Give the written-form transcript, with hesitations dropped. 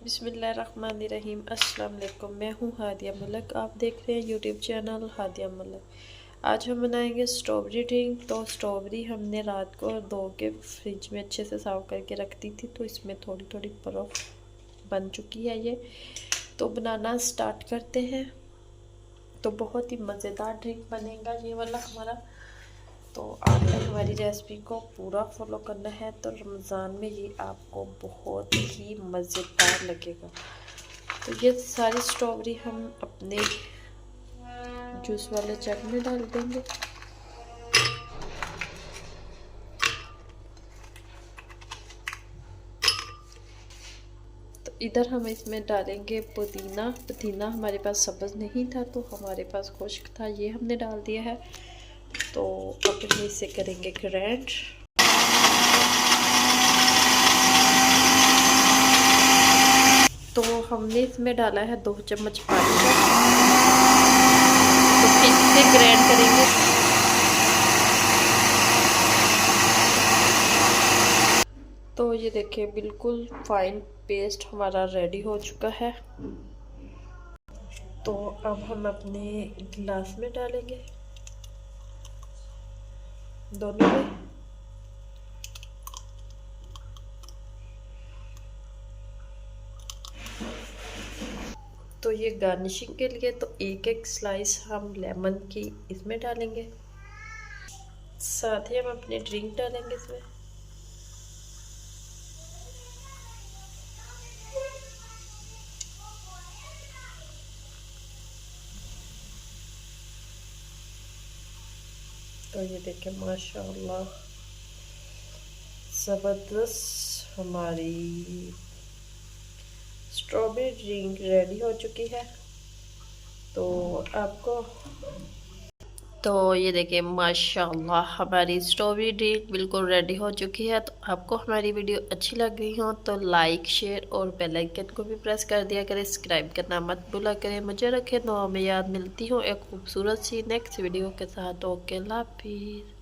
बिस्मिल्लाहिर्रहमानिर्रहीम। अस्सलाम वालेकुम। मैं हूँ हादिया मलिक, आप देख रहे हैं यूट्यूब चैनल हादिया मलिक। आज हम बनाएंगे स्ट्रॉबेरी ड्रिंक। तो स्ट्रॉबेरी हमने रात को धो के फ्रिज में अच्छे से साफ़ करके रख दी थी, तो इसमें थोड़ी थोड़ी बर्फ़ बन चुकी है ये। तो बनाना स्टार्ट करते हैं। तो बहुत ही मज़ेदार ड्रिंक बनेगा ये वाला हमारा। तो आपने हमारी रेसिपी को पूरा फॉलो करना है, तो रमज़ान में ये आपको बहुत ही मज़ेदार लगेगा। तो ये सारी स्ट्रॉबेरी हम अपने जूस वाले जग में डाल देंगे। तो इधर हम इसमें डालेंगे पुदीना। पुदीना हमारे पास सब्ज़ नहीं था, तो हमारे पास खुश्क था, ये हमने डाल दिया है। तो अब हम इसे करेंगे ग्राइंड। तो हमने इसमें डाला है 2 चम्मच पानी का। तो फिर से ग्राइंड करेंगे। तो ये देखिए बिल्कुल फाइन पेस्ट हमारा रेडी हो चुका है। तो अब हम अपने गिलास में डालेंगे, दोनों में। तो ये गार्निशिंग के लिए तो एक एक स्लाइस हम लेमन की इसमें डालेंगे, साथ ही हम अपनी ड्रिंक डालेंगे इसमें। तो ये देखें माशाल्लाह ज़बरदस्त हमारी स्ट्रॉबेरी ड्रिंक रेडी हो चुकी है। तो ये देखिए माशाल्लाह हमारी स्ट्रॉबेरी ड्रिंक बिल्कुल रेडी हो चुकी है। तो आपको हमारी वीडियो अच्छी लग रही हो तो लाइक, शेयर और बेल आइकन को भी प्रेस कर दिया करें। सब्सक्राइब करना मत भूला करें। मुझे रखें दुआ में याद। मिलती हूँ एक खूबसूरत सी नेक्स्ट वीडियो के साथ। ओके, अल्लाह हाफिज़।